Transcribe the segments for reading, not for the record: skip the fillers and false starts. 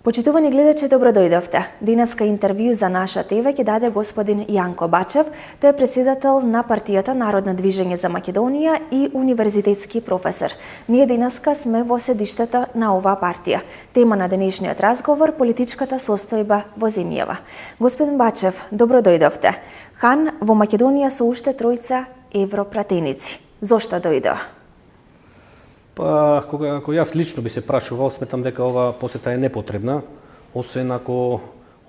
Почитувани гледачи, добро дојдовте. Денеска интервју за наша ТВ ќе даде господин Јанко Бачев. Тој е председател на партијата Народно движење за Македонија и универзитетски професор. Ние денеска сме во седиштето на оваа партија. Тема на денешниот разговор – политичката состојба во земјава. Господин Бачев, добро дојдовте. Хан во Македонија со уште тројца европратеници. Зошто дојдоа? Па, ако јас лично би се прашувал, сметам дека ова посета е непотребна, освен ако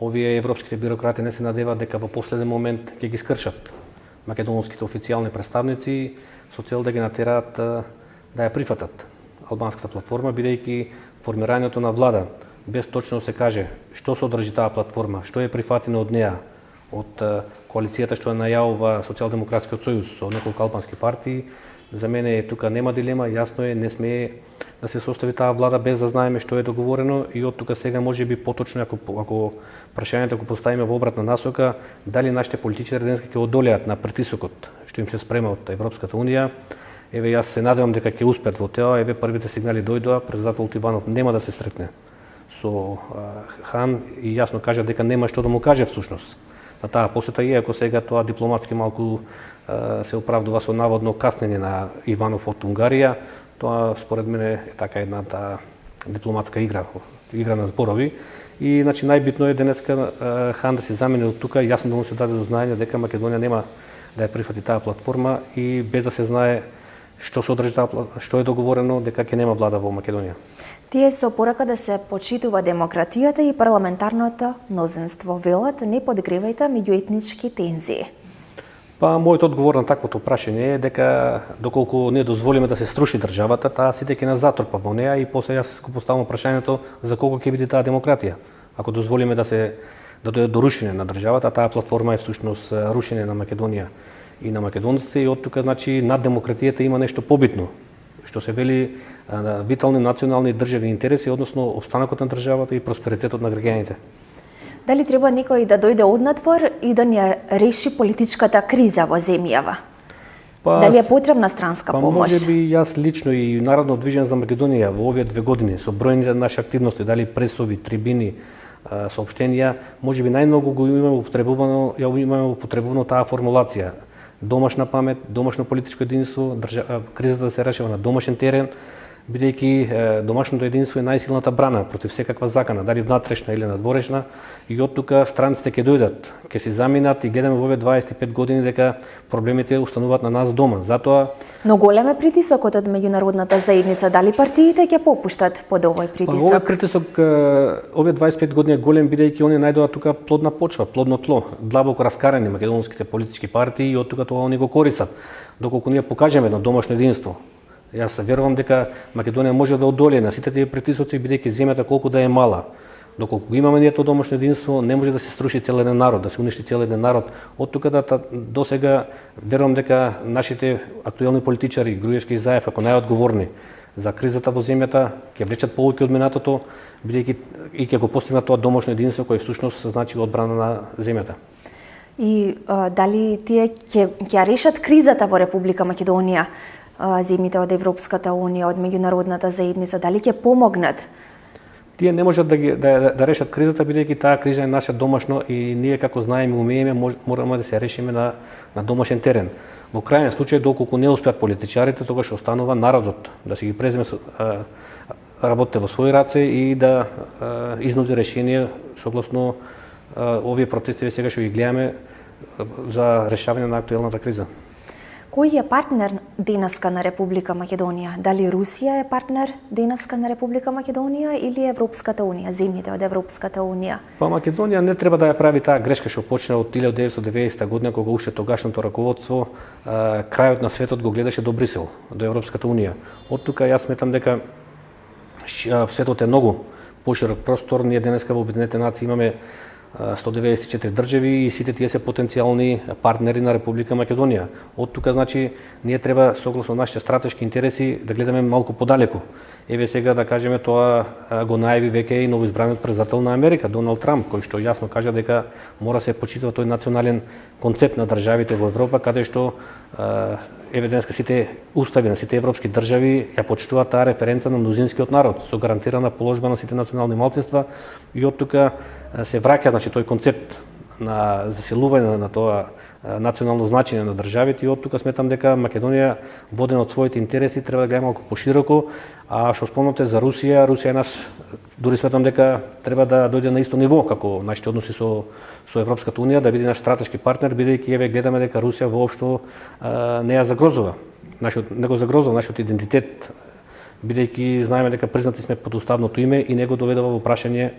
овие европските бюрократи не се надеваат дека во последен момент ќе ги скршат македонските официјални представници со цел да ги натераат да ја прифатат албанската платформа, бидејќи формирањето на влада без точно се каже што содржи таа платформа, што е прифатено од неа, од коалицијата што ја најавува Социјалдемократскиот сојуз со неколку албански партии. За мене тука нема дилема, јасно е, не смее да се состави таа влада без да знаеме што е договорено и од тука сега можеби поточно ако прашањето го поставиме во обратна насока, дали нашите политичари денеска ќе одолеат на притисокот што им се спрема од Европската унија. Еве јас се надевам дека ќе успеат во тоа, еве првите сигнали дојдоа, председателот Иванов нема да се сретне со Хан и јасно кажа дека нема што да му каже всушност на таа посета, иако сега тоа дипломатски малку се оправдува со наводно каснење на Иванов од Унгарија. Тоа според мене е така една таа дипломатска игра на зборови. И значи најбитно е денеска Хан да се замени од тука, јасно да му се даде до знаење дека Македонија нема да ја прифати таа платформа и без да се знае што содржи таа, што е договорено, дека ќе нема влада во Македонија. Тие со порака да се почитува демократијата и парламентарното мнозинство велат не подгревајте меѓуетнички тензии. Па, мојот одговор на таквото прашање е дека доколку не дозволиме да се струши државата, таа сите ќе нас затрпа во неа и после јас го поставам прашањето за колку ќе биде таа демократија. Ако дозволиме да дојде до рушење на државата, таа платформа е всушност рушење на Македонија и на македонците и од тука значи над демократијата има нешто побитно, што се вели витални национални државни интереси, односно опстанокот на државата и просперитетот на граѓаните. Дали треба некој да дојде однадвор и да ни реши политичката криза во земјава? Дали е потребна странска помош? Можеби јас лично и Народно движење за Македонија во овие 2 години со бројните наши активности, дали пресови, трибини, соопштенија, можеби најмногу го имаме употребувано таа формулација. Домашна памет, домашно политичко единство, кризата да се решава на домашен терен, бидејќи домашното единство е најсилната брана против секаква закана, дали внатрешна или надворешна, и од тука странците ќе дојдат, ќе се заминат и гледаме во овие 25 години дека проблемите устануваат на нас дома. Затоа Но голем е притисокот од меѓународната заедница, дали партиите ќе попуштат под овој притисок? Овој притисок овие 25 години е голем бидејќи они најдоа тука плодна почва, плодно тло, длабоко раскарани македонските политички партии и од тука тоа они го користат. Доколку ние покажеме едно домашно единство, јас верувам дека Македонија може да одолее на сите тие притисоци бидејќи земјата колку да е мала. Доколку имаме ние тоа домашно единство, не може да се струши цел еден народ, да се уништи цел еден народ. Од тука досега верувам дека нашите актуелни политичари, Груевски и Заев, ако најодговорни за кризата во земјата, ќе влечат полуки од минатото, бидејќи и ќе го постигнат тоа домашно единство кој всушност значи одбрана на земјата. И дали тие ќе решат кризата во Република Македонија, земјите од Европската унија, од меѓународната заедница, дали ќе помогнат? Тие не можат да решат кризата, бидејќи таа криза е наша домашно и ние како знаеме, умееме, мораме да се решиме на домашен терен. Во крајен случај, доколку не успеат политичарите, тогаш останува народот да си ги преземе работите во своји раце и да изнуди решение согласно овие протести сега што ги гледаме за решавање на актуелната криза. Кој е партнер денеска на Република Македонија? Дали Русија е партнер денеска на Република Македонија или Европската унија, земјите од Европската унија? Па Македонија не треба да ја прави таа грешка што почна од 1990 година кога уште тогашното раководство крајот на светот го гледаше до Брисел, до Европската унија. Од тука јас сметам дека светот е многу поширок простор. Ние денеска во Обединетите нации имаме 194 држави и сите тие се потенцијални партнери на Република Македонија. Од тука значи ние треба согласно нашите стратешки интереси да гледаме малку подалеку. Еве сега да кажеме тоа го најави веќе и новоизбраниот председател на Америка Доналд Трамп, кој што јасно кажа дека мора се почитува тој национален концепт на државите во Европа, каде што еве денеска сите устави на сите европски држави ја почитуваат таа референца на мнозинскиот народ со гарантирана положба на сите национални малцинства и од тука се враќа значи тој концепт на засилување на тоа национално значење на државите и од тука сметам дека Македонија водена од своите интереси треба да гледа малку пошироко, а што спомнате за Русија, Русија е наш дури сметам дека треба да дојде на исто ниво како нашите односи со Европската унија, да биде наш стратешки партнер, бидејќи еве гледаме дека Русија воопшто не ја загрозува, не го загрозува нашиот идентитет, бидејќи знаеме дека признати сме под уставното име и не го доведува во прашање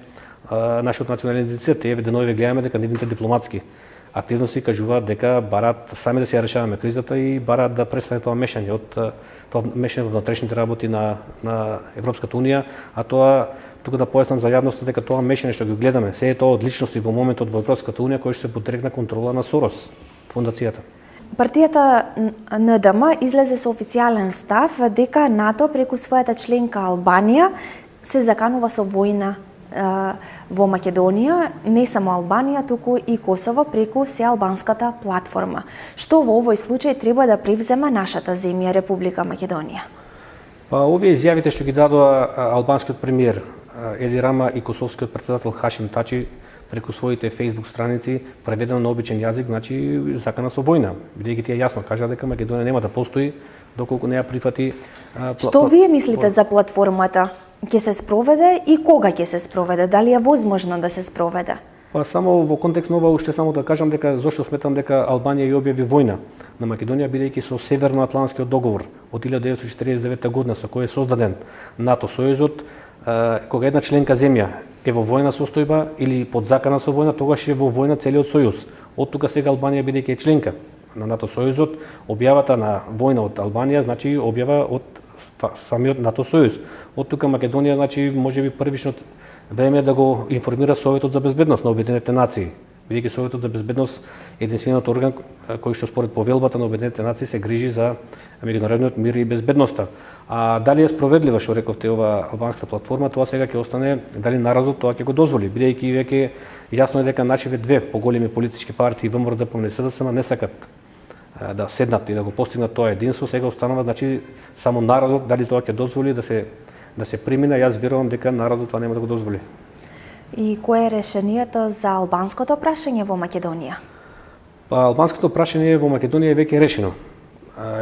нашиот национален идентитет. Еве денови гледаме дека нивните дипломатски активности кажуваат дека бараат сами да се ја решаваме кризата и бараат да престане тоа мешање во внатрешните работи на Европската унија, а тоа тука да појаснам за јавноста дека тоа мешање што го гледаме, се е тоа од личности во моментот во Европската унија кои што се подрекна контрола на Сорос, фондацијата. Партијата НДМ излезе со официјален став дека НАТО преку својата членка Албанија се заканува со војна во Македонија, не само Албанија, туку и Косово преку сеалбанската платформа. Што во овој случај треба да превзема нашата земја, Република Македонија? Па овие изјавите што ги дадоа албанскиот премиер Еди Рама и косовскиот претседател Хашим Тачи преку своите Facebook страници, преведено на обичен јазик, значи закана со војна, бидејќи тие јасно кажа дека Македонија нема да постои доколку не ја прифати. Што вие мислите за платформата? Ќе се спроведе и кога ќе се спроведе? Дали е возможно да се спроведе? Па само во контекст на ова уште само да кажам дека зошто сметам дека Албанија ја објави војна на Македонија, бидејќи со Северноатлантскиот договор од 1949 година со кој е создаден НАТО сојузот, кога една членка земја е во војна состојба или под закана со војна, тогаш е во војна целиот сојуз. Од тука сега Албанија бидејќи е членка на НАТО сојузот, објавата на војна од Албанија значи објава од самиот НАТО сојуз. Од тука Македонија значи можеби првичното време е да го информира Советот за безбедност на Обединетите нации, бидејќи Советот за безбедност е единствениот орган кој што според повелбата на Обединетите нации се грижи за меѓународниот мир и безбедноста. А дали е справедлива што рековте ова албанската платформа, тоа сега ќе остане дали народот тоа ќе го дозволи, бидејќи веќе јасно е дека нашите две поголеми политички партии ВМРО, ДПМНЕ и СДСМ не сакат да седнат и да го постигнат тоа единство, сега останува значи само народот дали тоа ќе дозволи да се примине. Јас верувам дека народот тоа нема да го дозволи. И кое е решението за албанското прашање во Македонија? Па албанското прашање во Македонија е веќе решено.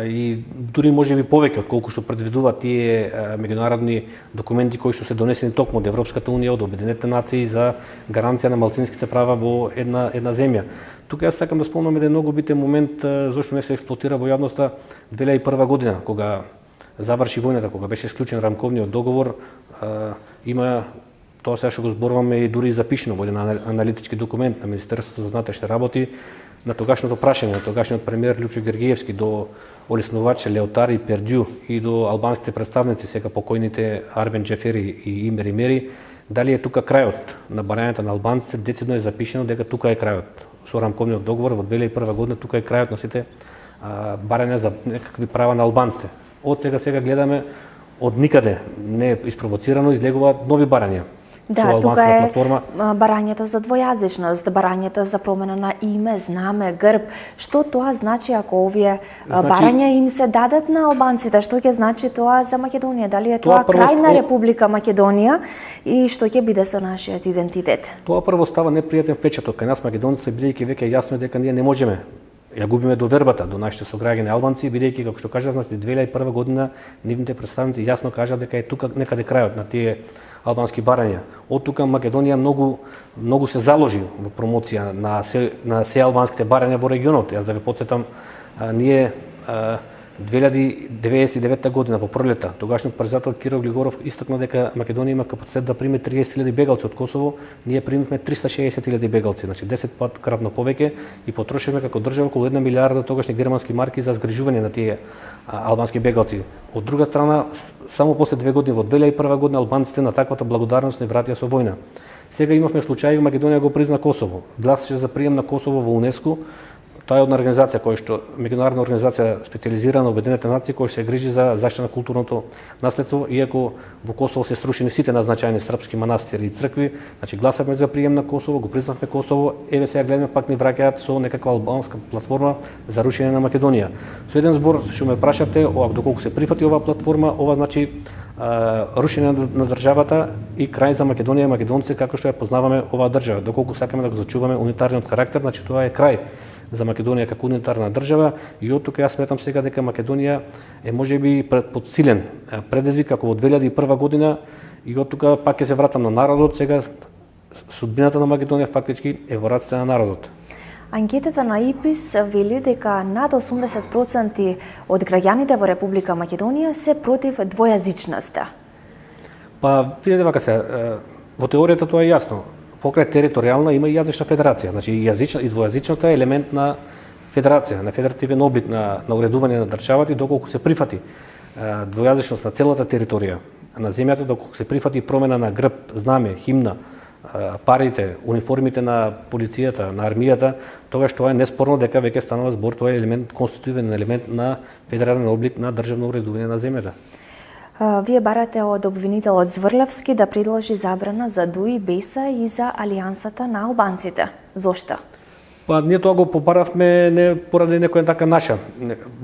И дури можеби повеќе отколку што предвидуваат тие меѓународни документи кои што се донесени токму од Европската унија, од Обединетите нации за гаранција на малцинските права во една земја. Тука јас сакам да спомнам еден многу битен момент зашто не се експлоатира во јавноста 2001 година, кога заврши војната, кога беше склучен рамковниот договор, има тоа сега што го зборуваме и дури запишено во еден аналитички документ на Министерството за внатрешни работи, на тогашното прашање на тогашниот премиер Лјупчо Гергиевски до олеснувачи Леотари Пердју и до албанските представници, сега покојните Арбен Джефери и Имер Имери, дали е тука крајот на барањето на албанците. Децидно е запишено дека тука е крајот. Со рамковниот договор во 2001 година тука е крајот на сите барања за некакви права на албанците. Од сега гледаме од никаде не е испровоцирано, излегуваат нови барања. Да, тука е барањето за двојазичност, барањето за промена на име, знаме, грб. Што тоа значи ако овие барања им се дадат на албанците? Што ќе значи тоа за Македонија? Дали е тоа крај на Република Македонија и што ќе биде со нашиот идентитет? Тоа прво става непријатен впечаток кај нас македонците, бидејќи веќе јасно е дека ние не можеме ја губиме довербата до нашите сограѓани албанци, бидејќи како што кажав, 2001 година нивните представници јасно кажа дека е тука некаде крајот на тие албански барања. Од тука Македонија многу се заложи во промоција на се албанските барања во регионот. Јас да ве потсетам, ние 2099 година во пролета тогашниот председател Киро Глигоров истакна дека Македонија има капацитет да прими 30.000 бегалци од Косово. Ние примивме 360.000 бегалци, значи 10 пат кратно повеќе и потрошивме како држава околу 1 милиарда тогашни германски марки за згрижување на тие албански бегалци. Од друга страна, само после 2 години во 2001 година албанците на таквата благодарност не вратија со војна. Сега имавме случаи Македонија го призна Косово. Гласаше за прием на Косово во УНЕСКО. Тоа е една организација која што меѓународна организација специјализирана на Обединетите нации која се грижи за заштита на културното наследство, иако во Косово се срушени сите назначаени српски манастири и цркви, значи гласавме за прием на Косово, го признавме Косово, еве сега гледаме пак ни враќаат со некаква албанска платформа за рушење на Македонија. Со еден збор што ме прашате, доколку се прифати оваа платформа, ова значи рушење на државата и крај за Македонија и македонците како што ја познаваме оваа држава. Доколку сакаме да го зачуваме унитарниот карактер, значи тоа е крај за Македонија како унитарна држава и од тука јас сметам сега дека Македонија е можеби подсилен предизвик како во 2001 година и од тука пак ќе се вратам на народот, сега судбината на Македонија фактички е во раците на народот. Анкетата на ИПИС вели дека над 80% од граѓаните во Република Македонија се против двојазичноста. Па, видите вака се, во теоријата тоа е јасно. Покрај територијална има и јазична федерација. Значи и јазична и двојазичната е елемент на федерација, на федеративен облик на уредување на државата и доколку се прифати двојазичност на целата територија на земјата, доколку се прифати промена на грб, знаме, химна, парите, униформите на полицијата, на армијата, тогаш тоа е неспорно дека веќе станува збор, тоа е елемент, конститутивен елемент на федерален облик на државно уредување на земјата. Вие барате од обвинителот Зврлевски да предложи забрана за ДУИ, БЕСА и за Алијансата на албанците. Зошто? Па ние тоа го побаравме не поради некоја така наша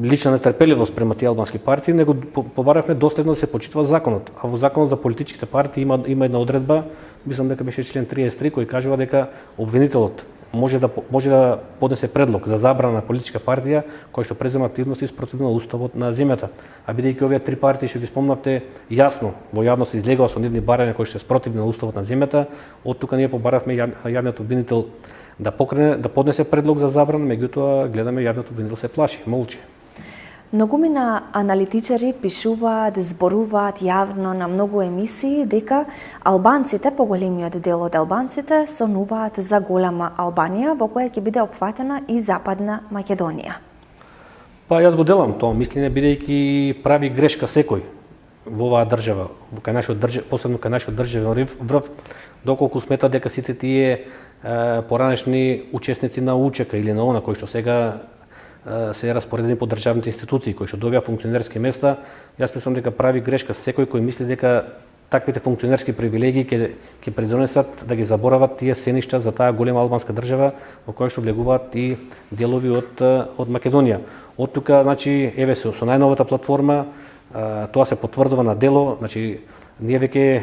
лична нетрпеливост према тие албански партии, него побаравме доследно да се почитува законот. А во законот за политичките партии има една одредба, мислам дека беше член 33 кој кажува дека обвинителот може да поднесе предлог за забрана на политичка партија која што презема активности спротивно на уставот на земјата. А бидејќи овие три партии што ги спомнавте јасно во јавност излегува со нивни барања кои што се спротивни на уставот на земјата, од тука ние побаравме јавниот обвинител да поднесе предлог за забрана, меѓутоа гледаме јавниот обвинител се плаши, молчи. Многумина аналитичари пишуваат, зборуваат јавно на многу емисии дека албанците, поголемиот дел од албанците, сонуваат за голема Албанија во која ќе биде опфатена и Западна Македонија. Па јас го делам тоа мислење, бидејќи прави грешка секој во оваа држава, посебно кај нашиот државен врв, доколку смета дека сите тие поранешни учесници на УЧК или на она кои што сега се распоредени по државните институции кои што добија функционерски места, јас мислам дека прави грешка секој кој мисли дека таквите функционерски привилегии ќе придонесат да ги заборават тие сеништа за таа голема албанска држава во која што влегуваат и делови од Македонија. Од тука, значи, еве со најновата платформа тоа се потврдува на дело, значи ние веќе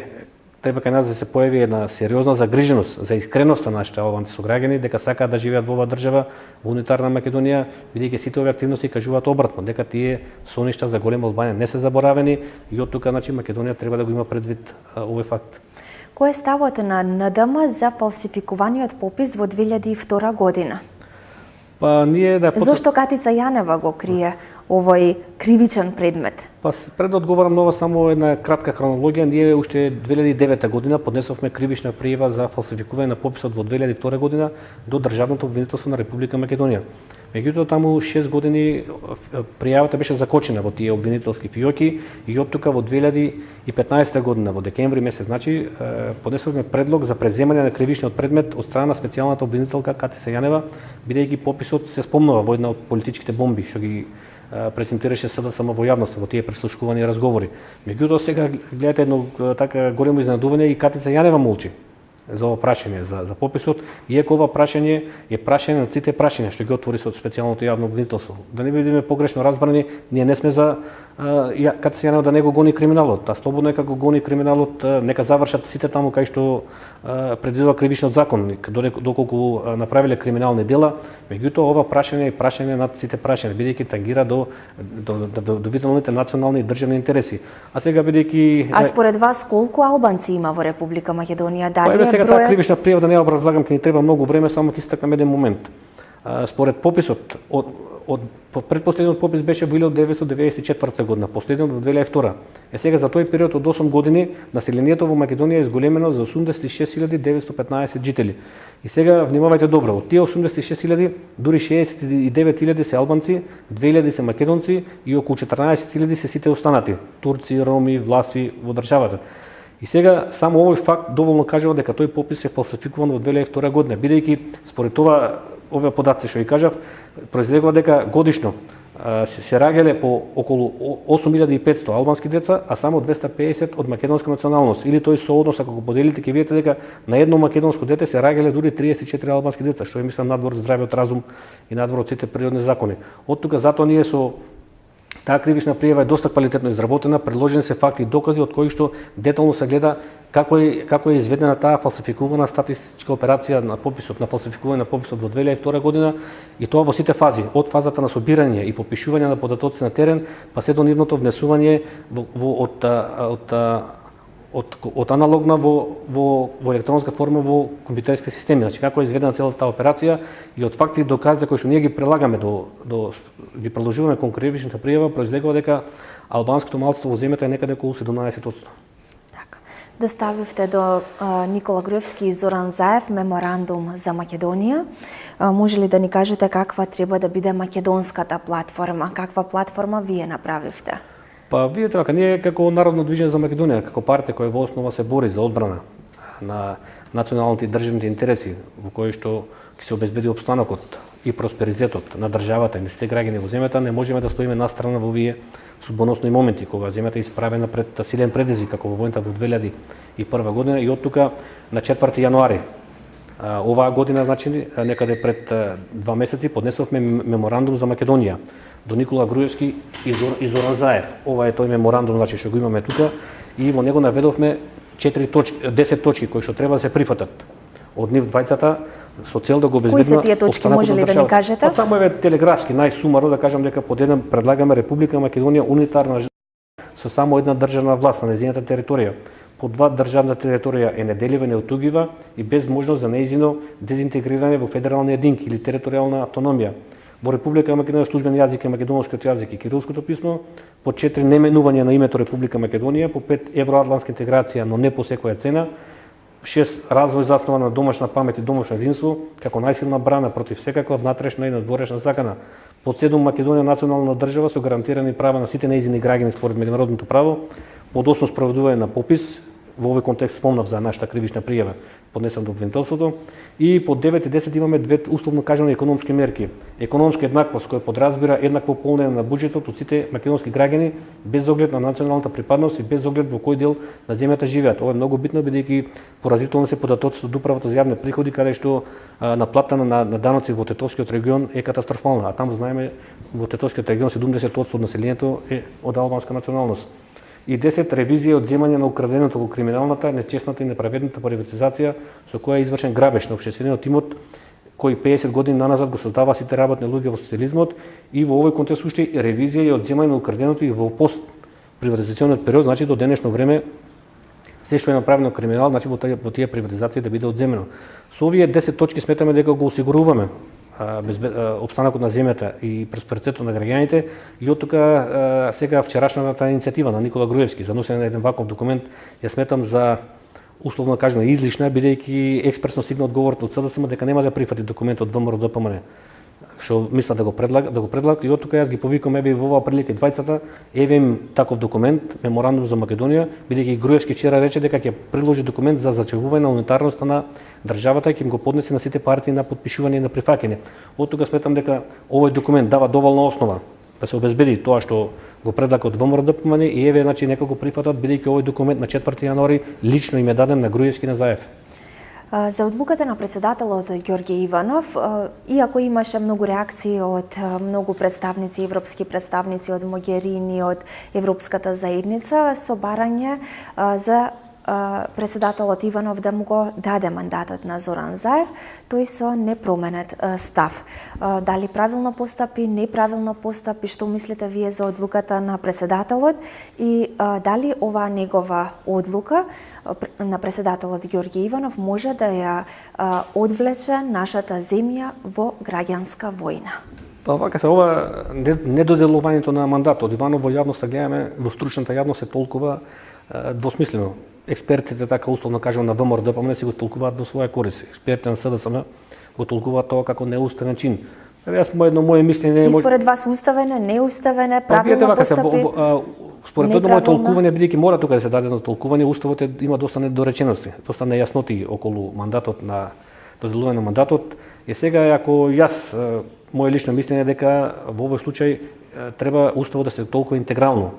треба кај нас да се појави една сериозна загриженост за искреноста на нашите албанци сограѓани дека сакаат да живеат во оваа држава, во унитарна Македонија, бидејќи сите овие активности кажуваат обратно, дека тие соништа за голема Албанија не се заборавени и од тука, значи, Македонија треба да го има предвид овој факт. Кој е ставот на НДМ за фалсификуваниот попис во 2002 година? Па ние Зошто Катица Јанева го крие овој кривичен предмет? Па пред да одговорам на ова само една кратка хронологија, ние уште 2009 година поднесовме кривична пријава за фалсификување на пописот во 2002 година до Државното обвинителство на Република Македонија. Меѓутоа таму 6 години пријавата беше закочена во тие обвинителски фиоки и од тука во 2015 година во декември месец, значи поднесовме предлог за преземање на кривичниот предмет од страна на специјалната обвинителка Катица Јанева, бидејќи пописот се спомнува во една од политичките бомби што ги презентираше СДСМ во јавноста во тие преслушкувани разговори. Меѓутоа сега гледате едно така големо изненадување и Катица Јанева молчи за ова прашање за пописот, иако ова прашање е прашање на сите прашања што ги отвори со специјалното јавно обвинителство. Да не бидеме погрешно разбрани, ние не сме за Катица Јанева да не го гони криминалот, а слободно нека го гони криминалот, нека завршат сите таму кај што предвидува кривичниот закон, доколку направиле криминални дела, меѓутоа ова прашање е прашање над сите прашања, бидејќи тангира до виталните национални и државни интереси. А сега бидејќи според вас колку албанци има во Република Македонија? Дали сега таа кривична пријава да не ја образлагам, ќе ни треба многу време, само ќе истакнам еден момент. Според пописот предпоследниот попис беше во 1994 година, последниот во 2002. Сега за тој период од 8 години населението во Македонија е изголемено за 86.915 жители. И сега внимавајте добро, од тие 86.000 дури 69.000 се албанци, 2.000 се македонци и околу 14.000 се сите останати турци, роми, власи во државата. И сега само овој факт доволно кажува дека тој попис е фалсификуван во 2002 година, бидејќи според овие податци што ги кажав, произлегува дека годишно се раѓале по околу 8500 албански деца, а само 250 од македонска националност. Или тој сооднос, ако го поделите, ќе видите дека на едно македонско дете се раѓале дури 34 албански деца, што е, мислам, надвор здравиот разум и надвор од сите природни закони. Од тука затоа ние со таа кривична пријава е доста квалитетно изработена, предложени се факти и докази од кои што детално се гледа како е изведена таа фалсификувана статистичка операција на пописот, на фалсификување на пописот во 2002 година, и тоа во сите фази, од фазата на собирање и попишување на податоци на терен, па се до нивното внесување од аналогна во електронска форма во компјутерски системи. Значи како е изведена целата таа операција и од факти и докази кои што ние ги прилагаме ги продолжуваме кон кривичната пријава, произлегува дека албанското малцинство во земјата е некаде околу 17%. Доставивте до Никола Груевски и Зоран Заев меморандум за Македонија. Може ли да ни кажете каква треба да биде македонската платформа? Каква платформа вие направивте? Па видите, вака, ние како Народно движење за Македонија, како партија која во основа се бори за одбрана на националните и државните интереси, во кои што ќе се обезбеди опстанокот и просперитетот на државата и на сите граѓани во земјата, не можеме да стоиме настрана во овие судбоносни моменти кога земјата е исправена пред силен предизвик како во војната во 2001 година, и од тука на 4 јануари оваа година, значи некаде пред 2 месеци поднесовме меморандум за Македонија до Никола Груевски и Зоран Заев. Ова е тој меморандум, значи, што го имаме тука, и во него наведовме 10 точки кои што треба да се прифатат од нив двајцата со цел да го обезбедиме. Кои се тие точки, може ли да ни кажете? Па само е телеграфски, најсумарно да кажам дека под еден предлагаме Република Македонија унитарна со само една државна власт на нејзината територија. По два, државна територија е неделива, неотугива и без можност за нејзино дезинтегрирање во федерални единки или територијална автономија. Во Република Македонија службен јазик е македонскиот јазик и кирилското писмо. По 4, неменување на името Република Македонија. По 5, евроатлантска интеграција, но не по секоја цена. 6, развој заснова на домашна памет и домашно единство, како најсилна брана против секаква внатрешна и надворешна закана. Под 7, Македонија национална држава со гарантирани права на сите нејзини граѓани според меѓународното право. Под 8, спроведување на попис. Во овој контекст спомнав за нашата кривична пријава, поднесена до обвинителството. И под 9 и 10 имаме две условно кажани економски мерки. Економска еднаквост, која подразбира еднакво полнење на буџетот од сите македонски граѓани, без оглед на националната припадност и без оглед во кој дел на земјата живеат. Ова е многу битно, бидејќи поразително се податоците од управата за јавни приходи, каде што наплата на даноци во Тетовскиот регион е катастрофална, а таму знаеме во Тетовскиот регион 70% од населението е од албанска националност. И 10, ревизија од земање на украденото во криминалната, нечестната и неправедната приватизација со која е извршен грабеж на општествениот имот, кој 50 години наназад го создава сите работни луѓе во социјализмот, и во овој контекст уште ревизија и од земање на украденото и во пост-приватизациониот период, значи до денешно време се што е направено криминал, значи во тие приватизации да биде одземено. Со овие 10 точки сметаме дека го осигуруваме опстанокот на земјата и просперитетот на граѓаните, и од тука сега вчерашната иницијатива на Никола Груевски за носење на еден ваков документ ја сметам за условно кажано излишна, бидејќи експресно стигна одговорот од СДСМ дека нема да прифати документот ВМРО ДПМН, што мисла да го предлагат, и од тука јас ги повикам еве во оваа прилика двајцата, еве им таков документ, меморандум за Македонија, бидејќи Груевски вчера рече дека ќе приложи документ за зачевување на унитарноста на државата и ќе им го поднесе на сите партии на подпишување и на прифаќање. Од тука сметам дека овој документ дава доволна основа да се обезбеди тоа што го предлага од ВМРО ДПМН, и еве, значи, нека го прифатат, бидејќи овој документ на 4 јануари лично им е даден на Груевски и на Заев. За одлуката на председателот Ѓорѓе Иванов, иако имаше многу реакции од многу представници, европски представници, од Могерини, од Европската заедница, со барање за председателот Иванов да му го даде мандатот на Зоран Заев, тој со непроменет став. Дали правилно постапи, неправилно постапи, што мислите вие за одлуката на председателот, и дали оваа негова одлука на председателот Ѓорѓе Иванов може да ја одвлече нашата земја во граѓанска војна? Па вака се, ова недоделувањето на мандатот Иванов во јавноста гледаме, во стручната јавност се толкува двосмислено. Експертите, така условно кажам, на ВМРО ДПМН си го толкуваат во своја корист. Експертите на СДСМ го толкуваат тоа како неуставен чин. Јас мое мислење и според вас уставен е, неуставен е, правилно постапи? Според едно моје толкување, бидејќи мора тука да се даде едно толкување, уставот има доста недоречености, доста нејасноти околу мандатот на доделување на мандатот. сега ако јас моje лично мислење дека во овој случај треба уставот да се толку интегрално.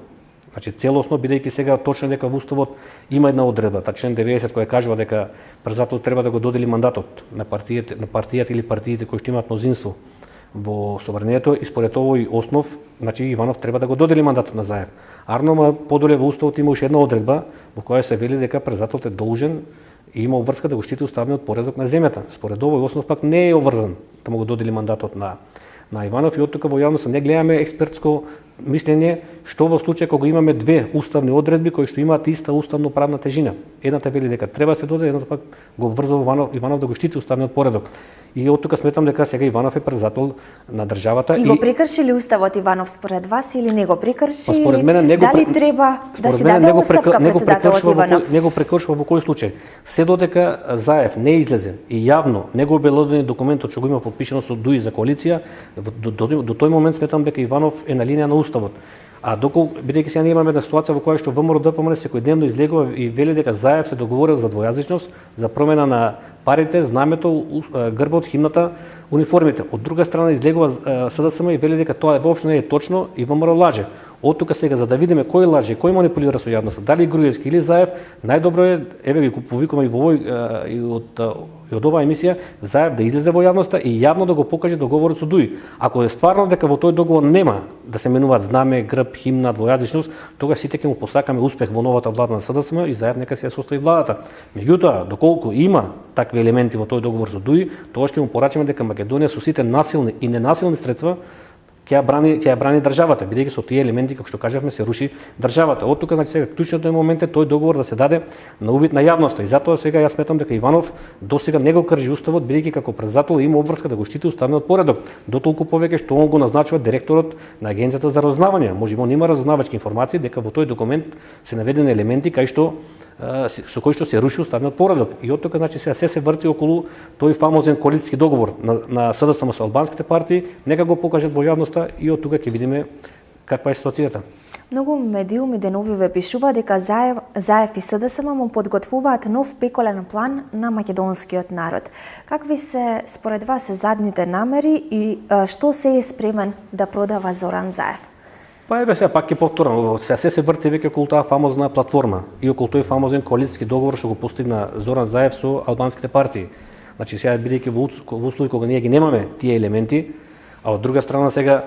Значи целосно, бидејќи сега точно дека во уставот има една одредба, член 90 која кажува дека председателот треба да го додели мандатот на партијата или партиите кои што имаат мнозинство во собранието, и според овој основ, значи Иванов треба да го додели мандатот на Заев. Арно подоле во уставот има уште една одредба во која се вели дека председателот е должен и има обврска да го штити уставниот поредок на земјата. Според овој основ пак не е обврзан да му го додели мандатот на Иванов, и од тука во јавноста не гледаме експертско мислење што во случај кога имаме две уставни одредби кои што имаат иста уставно правна тежина. Едната вели дека треба да се додели, едната пак го врзува Иванов да го штити уставниот поредок. И од тука сметам дека сега Иванов е председател на државата и го прекрши ли уставот Иванов според вас или не го прекрши? Според мене не го дали треба да се даде оставка председателот Иванов? Не го прекршува во кој случај. Се додека Заев не излезе и јавно не го обелодени документот што го има подпишано со ДУИ за коалиција, до тој момент сметам дека Иванов е на линија на уставот. А доколку, бидејќи сега имаме една ситуација во која што ВМРО-ДПМН секојдневно излегува и вели дека Заев се договорил за двојазичност, за промена на парите, знамето, грбот, химната, униформите. Од друга страна излегува СДСМ и вели дека тоа воопшто не е точно и ВМРО лаже. Од тука сега за да видиме кој лаже, кој манипулира со јавноста, дали Груевски или Заев, најдобро е, еве ги повикуваме и во овој и од оваа емисија, Заев да излезе во јавноста и јавно да го покаже договорот со ДУИ. Ако е стварно дека во тој договор нема да се менуваат знаме, грб, химна, двојазичност, тогаш сите ќе му посакаме успех во новата влада на СДСМ и Заев нека се ја состави владата. Меѓутоа, доколку има такви елементи во тој договор со ДУИ, тогаш ќе му порачаме дека Македонија со сите насилни и ненасилни средства ќе ја брани државата, бидејќи со тие елементи, како што кажавме, се руши државата. Од тука, значи, сега клучниот момент е тој договор да се даде на увид на јавноста. И затоа сега јас сметам дека Иванов досега не го крши уставот, бидејќи како председател има обврска да го штити уставниот поредок. Дотолку повеќе што он го назначува директорот на Агенцијата за разузнавање. Можеби он има разузнавачки информации дека во тој документ се наведени елементи кај што со кој што се руши уставниот поредок. И од тука, значи, сега се врти околу тој фамозен коалициски договор на СДСМ со албанските партии. Нека го покажат во јавноста и од тука ќе видиме каква е ситуацијата. Многу медиуми деновиве пишува дека Заев и СДСМ му подготвуваат нов пеколен план на македонскиот народ. Какви се според вас задните намери и што се е спремен да продава Зоран Заев? Па еве сега пак ќе повторам, се врти веќе околу таа фамозна платформа и околу тој фамозен коалициски договор што го постигна Зоран Заев со албанските партии. Значи сега бидејќи во услови кога ние ги немаме тие елементи, а од друга страна сега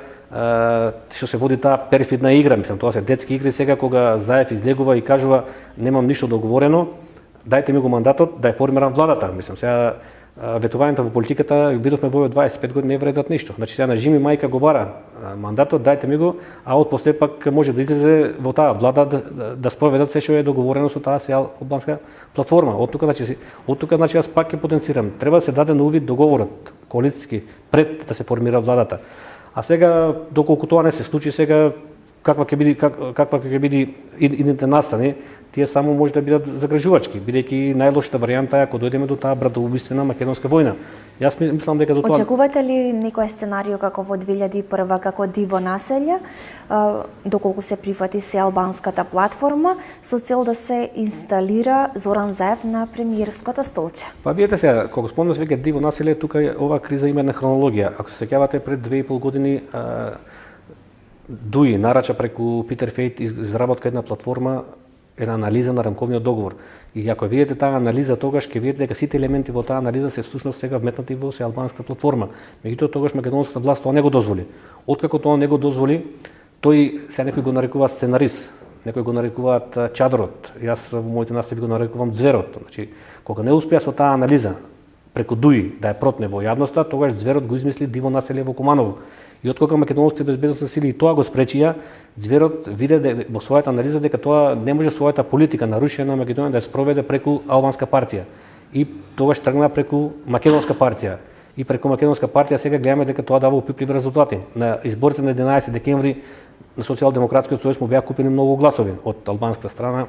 што се води таа перфидна игра, мислам, тоа се детски игри сега кога Заев излегува и кажува немам ништо договорено, дајте ми го мандатот да ја формирам владата. Мислам, сега ветувањето во политиката видовме во 25 години не вредат ништо. Значи сега на Жими мајка го бара мандатот, дајте ми го, а од после пак може да излезе во таа влада да спроведат се што е договорено со таа албанска платформа. Од тука значи јас пак ќе потенцирам, треба да се даде на увид договорот коалициски пред да се формира владата. А сега доколку тоа не се случи, сега каква ќе биде идните настани, тие само може да бидат загрижувачки, бидејќи најлошата варијанта е ако дојдеме до таа братоубиствена македонска војна. Јас мислам дека до тоа... Очекувате ли некој сценарио како во 2001 како диво населје, доколку се прифати се албанската платформа, со цел да се инсталира Зоран Заев на премиерското столче? Па видете сега, кога спомнав веќе диво населје, тука оваа криза има една хронологија. Ако се сеќавате пред 2,5 години ДУИ нарача преку Питер Фейт изработка една платформа, една анализа на рамковниот договор. И ако видите таа анализа, тогаш ќе видите дека сите елементи во таа анализа се всушност сега вметнати во албанската платформа. Меѓутоа тогаш македонската власт тоа не го дозволи. Откако тоа не го дозволи, тој се некој го нарекува сценарист, некој го нарекуваат чадорот. Јас во моите настави го нарекувам ѕверот. Значи, кога не успеа со таа анализа преку ДУИ да ја протне во јавноста, тогаш ѕверот го измисли диво населје во Куманово. И откога македонските безбедносни сили и тоа го спречија, ѕверот виде во својата анализа дека тоа не може својата политика на рушење на Македонија да ја спроведе преку албанска партија. И тогаш тргна преку македонска партија. И преку македонска партија сега гледаме дека тоа дава опипливи резултати. На изборите на 11 декември на Социјалдемократскиот сојуз му беа купени многу гласови од албанската страна,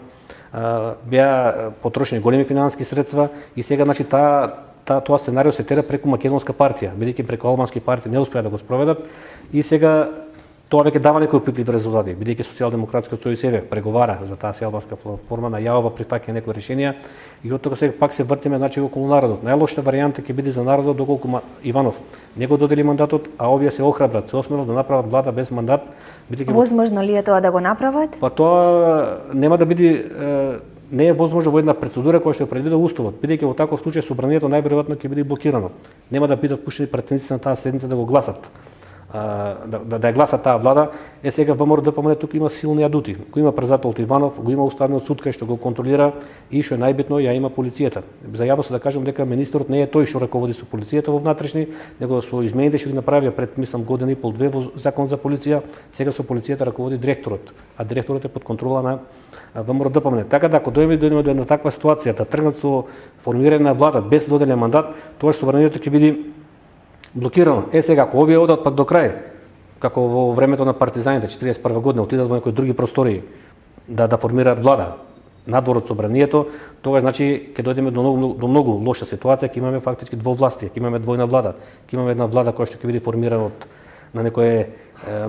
беа потрошени големи финансиски средства и сега значи тоа сценарио се тера преку македонска партија, бидејќи преку албански партии не успеа да го спроведат и сега Тоа веќе дава некои опипливи резултати, бидејќи Социјалдемократскиот сојуз себе преговара за таа сеалбанска платформа, најавува прифаќање некои решенија и од тога пак се вртиме околу народот. Најлошата варијанта ќе биде за народот доколку Иванов не го додели мандатот, а овие се охрабрат, се осмелат да направат влада без мандат, бидејќи Возможно ли е тоа да го направат? Па тоа нема да биде не е возможно во една процедура која што е предвидел уставот, бидејќи во таков случај собранието најверојатно ќе биде блокирано. Нема да бидат пуштени пратениците на таа седница да го гласат. Да ја гласа таа влада, сега ВМРО ДПМН тука има силни адути. Го има председателот Иванов, го има уставниот суд кај што го контролира и што е најбитно ја има полицијата. За јавност да кажам дека министерот не е тој што раководи со полицијата во внатрешни, него со измените што ги направија пред мислам година и пол две во закон за полиција, сега со полицијата раководи директорот, а директорот е под контрола на ВМРО ДПМН. Така да ако дојдеме до една таква ситуација да тргнат со формирање на влада без доделен мандат, тоа што собранието ќе биде блокирано. Сега, ако овие одат пак до крај, како во времето на партизаните, 41 година, отидат во некои други простори да формираат влада надвор од собранието, тогаш значи ќе дојдеме до многу лоша ситуација, ќе имаме фактички двовластие, ќе имаме двојна влада, ќе имаме една влада која што ќе биде формирана на некое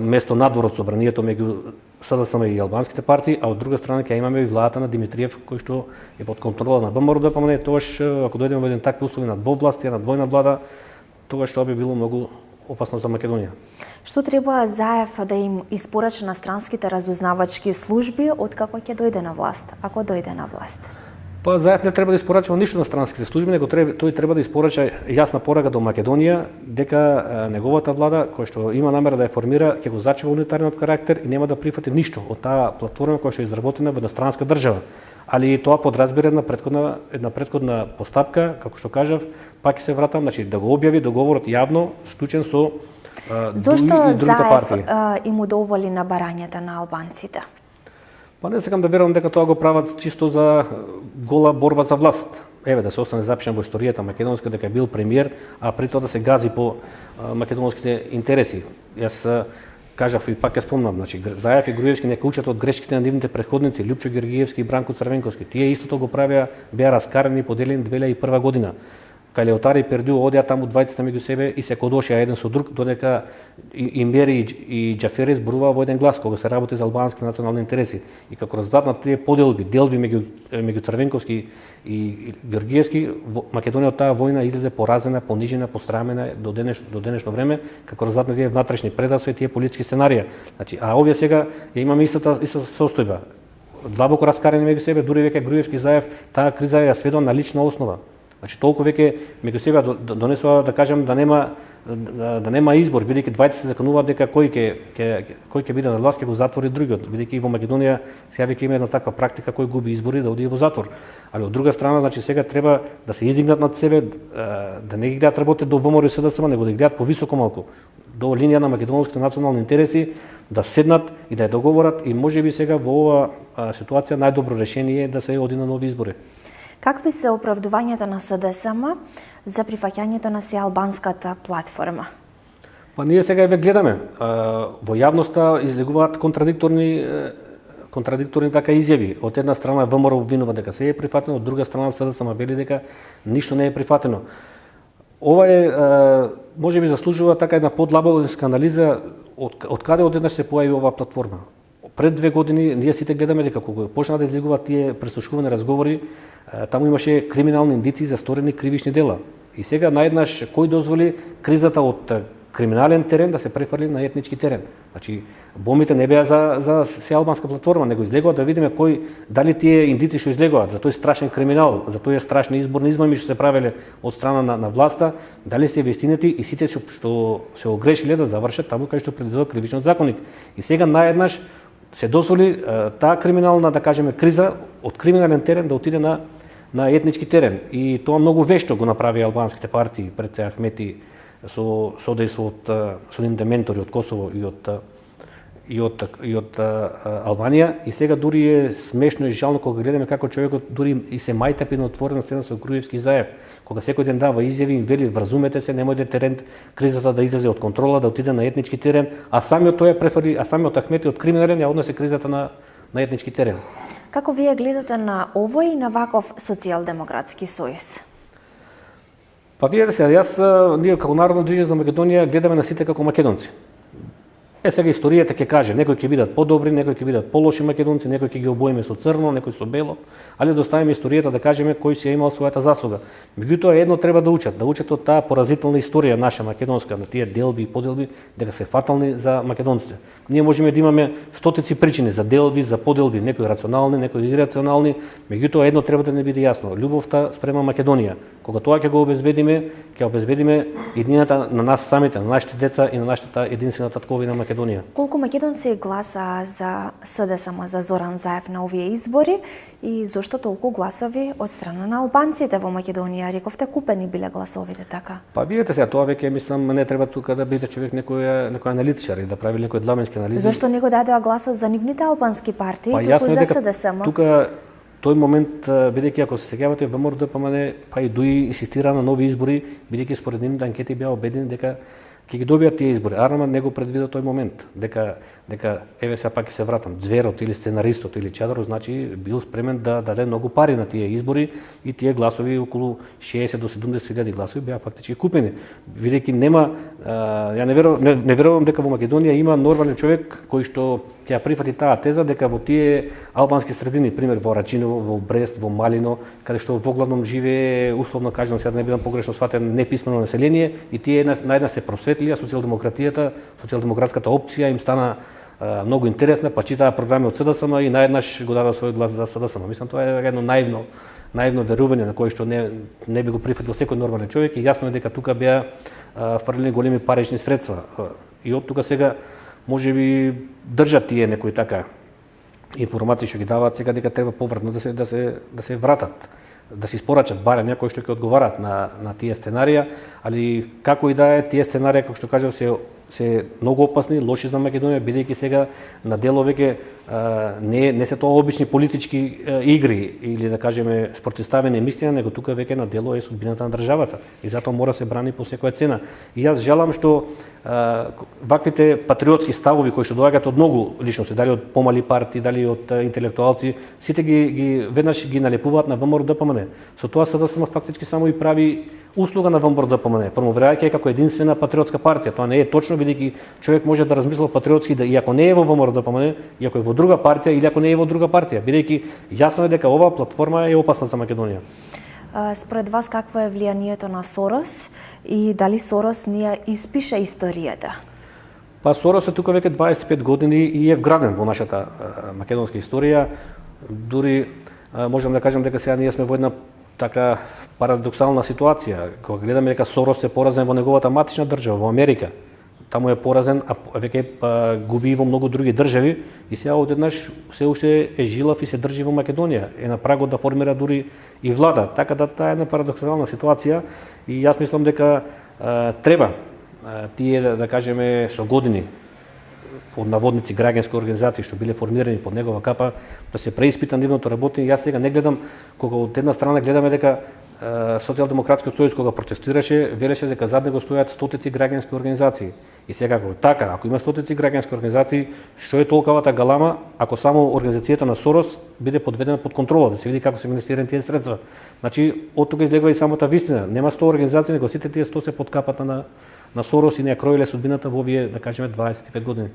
место надвор од собранието меѓу СДСМ и албанските партии, а од друга страна ќе имаме и владата на Димитриев кој што е под контрола на ВМРО ДПМН, тогаш ако дојдеме во еден такви услови на двовластие, на двојна влада, тогаш тоа би било многу опасно за Македонија. Што треба ЗАЕФ да им испорача на странските разузнавачки служби откако ќе дојде на власт, ако дојде на власт? Па ЗАЕФ не треба да испорачува ништо на странските служби, него тој треба да испорача јасна порака до Македонија дека неговата влада која што има намера да ја формира ќе го зачува унитарниот карактер и нема да прифати ништо од таа платформа која што е изработена во едностранска држава. Али тоа подразбира една претходна постапка, како што кажав, пак ќе се вратам, значи да го објави договорот јавно, склучен со Зошто другите партии. ЗАЕФ им удоволи на барањата на албанците? Па не сакам да верувам дека тоа го прават чисто за гола борба за власт. Еве да се остане запишан во историјата македонска дека бил премиер, а при тоа да се гази по македонските интереси. Јас кажав и пак ја спомнам, значи ЗАЕФ и Груевски нека учат од грешките на нивните претходници, Лјупчо Георгиевски и Бранко Црвенковски. Тие истото го правеа, беа раскарани и поделени 2001 година. Кај Леотари и Пердю одеа таму двајцата меѓу себе и се кодошеа еден со друг, додека Имбери и Џафери зборуваа во еден глас кога се работи за албански национални интереси. И како резултат на тие делби меѓу Црвенковски и Георгиевски, Македонија од таа војна излезе поразена, понижена, посрамена до денешно време, како резултат на тие внатрешни предавства и тие политички сценарија. Значи, а овие сега ја имаме иста состојба. Длабоко раскарани меѓу себе, дури веќе Груевски и ЗАЕФ, таа криза ја сведува на лична основа. Значи толку веќе меѓу себе донесува да кажам да нема избор, бидејќи двајцата се закануваат дека кој ќе биде на власт ќе го затвори другиот, бидејќи во Македонија сега веќе има една таква практика кој губи избори да оди во затвор. Али од друга страна значи сега треба да се издигнат над себе, да не ги гледат работите до ВМРО и СДСМ, него да ги гледат повисоко малку до линија на македонските национални интереси, да седнат и да ја договорат и можеби сега во ова ситуација најдобро решение е да се оди на нови избори. Какви се оправдувањата на СДСМ за прифаќањето на сеалбанската платформа? Па ние сега ве гледаме. Во јавноста излегуваат контрадикторни така изјави. Од една страна ВМРО обвинува дека се е прифатено, од друга страна СДСМ вели дека ништо не е прифатено. Ова е можеби заслужува така една подлабока анализа од каде одеднаш се појави оваа платформа. Пред 2 години ние сите гледаме дека кога почна да излегуваат тие преслушкувани разговори, таму имаше криминални индици за сторени кривични дела. И сега наеднаш кој дозволи кризата од криминален терен да се префрли на етнички терен. Значи бомбите не беа за сеалбанска платформа, него излегува да видиме дали тие индици што излегуваат за тој страшен криминал, за тој страшни изборни измами што се правеле од страна на власта, дали се вистинити и сите што се огрешиле да завршат таму кај што предвидува кривичниот законник. И сега наеднаш се дозволи таа криминална, да кажеме, криза од криминален терен да отиде на етнички терен. И тоа многу вешто го направи албанските партии пред се Ахмети со содејство со нивните ментори од Косово и од Албанија. И сега дури е смешно и жално кога гледаме како човекот дури и се мајтапи на отворена сцена со Груевски и ЗАЕФ. Кога секој ден дава изјави и вели вразумете се, немојте терен кризата да излезе од контрола, да отиде на етнички терен, а самиот тој ја префери, а самиот Ахмети од криминален ја однесе кризата на етнички терен. Како вие гледате на овој и на ваков социјалдемократски сојуз? Па видете се, ние како Народно движење за Македонија гледаме на сите како македонци. Сега историјата ќе каже, некои ќе бидат подобри, некои ќе бидат полоши македонци, некои ќе ги обоиме со црно, некои со бело, али да оставиме историјата да кажеме кој си е имал својата заслуга. Меѓутоа едно треба да учат од таа поразителна историја наша македонска, на тие делби и поделби, дека се фатални за македонците. Ние можеме да имаме стотици причини за делби, за поделби, некои рационални, некои ирационални, меѓутоа едно треба да не биде јасно, љубовта спрема Македонија. Кога тоа ќе го обезбедиме, ќе обезбедиме иднината на нас самите, на нашите деца и на нашата единствена татковина Македонија. Колку македонци гласа за СДСМ, за Зоран Заев на овие избори и зошто толку гласови од страна на албанците во Македонија? Рековте купени биле гласовите, така? Па видете сега, тоа веќе мислам не треба тука да биде човек некој аналитичар и да прави некој дламенски анализи. Зошто не го дадоа гласот за нивните албански партии, туку за СДСМ? Тука тој момент, бидејќи ако се сеќавате, ВМРО-ДПМН па и ДУИ инсистира на нови избори, бидејќи според нивните анкети беа убедени дека ќе ги добијат тие избори. Арман не го предвида тој момент, дека еве сега пак ќе се вратам, Зверот или сценаристот или Чадаров, значи бил спремен да даде многу пари на тие избори и тие гласови, околу 60 до 70.000 гласови беа фактички купени. Бидејќи нема, ја не верувам дека во Македонија има нормален човек кој што ќе ја прифати таа теза дека во тие албански средини, пример во Рачиново, во Брест, во Малино, каде што воглавном живее, условно кажано, сега да не бидам погрешно сватен, неписмено население и тие најдна се просветлија, социјалдемократската опција им стана многу интересна, па читаа програми од СДСМ и наеднаш го дадоа својот глас за СДСМ. Мислам тоа е едно наивно верување на кое што не би го прифатил секој нормален човек и јасно е дека тука беа фрлени големи парични средства. И од тука сега можеби држат тие некои така информации што ги даваат сега дека треба повратно да се вратат, да се испорачат барем кои што ќе одговараат на тие сценарија, али како и да е, тие сценарија како што кажав се многу опасни, лоши за Македонија, бидејќи сега на дело веќе не се тоа обични политички игри или да кажеме спротивставени мислења, него тука веќе на дело е судбината на државата и затоа мора се брани по секоја цена. И јас жалам што ваквите патриотски ставови кои што доаѓаат од многу личности, дали од помали партии, дали од интелектуалци, сите ги веднаш ги налепуваат на ВМРО-ДПМН. Со тоа СДСМ фактички само и прави услуга на ВМРО-ДПМН, промовирајќи како единствена патриотска партија. Тоа не е точно, бидејќи човек може да размисла патриотски да и ако не е во ВМРО-ДПМН, и ако е во друга партија или ако не е во друга партија, бидејќи јасно е дека оваа платформа е опасна за Македонија. Според вас какво е влијанието на Сорос и дали Сорос ни ја испише историјата? Па Сорос е тука веќе 25 години и е вграден во нашата македонска историја. Дури можам да кажам дека сега ние сме во една така парадоксална ситуација, кога гледаме дека Сорос е поразен во неговата матична држава, во Америка. Таму е поразен, а веќе губи и во многу други држави и сега одеднаш се уште е жилав и се држи во Македонија. Е на прагот да формира дури и влада. Така да таа е една парадоксална ситуација и јас мислам дека треба тие да кажеме со години под наводници граѓански организации што биле формирани под негова капа да се преиспита нивното работење. Јас сега не гледам, кога од една страна гледаме дека Социјалдемократскиот сојуз кога протестираше, велеше дека зад него стојат стотици граѓански организации. И сега ако така, ако има стотици граѓански организации, што е толковата галама ако само организацијата на Сорос биде подведена под контрола, да се види како се инвестирани тие средства. Значи, од тука излегува и самата вистина. Нема 100 организации, него сите тие 100 се под капата на Сорос и не ја кроиле судбината во овие, да кажеме, 25 години.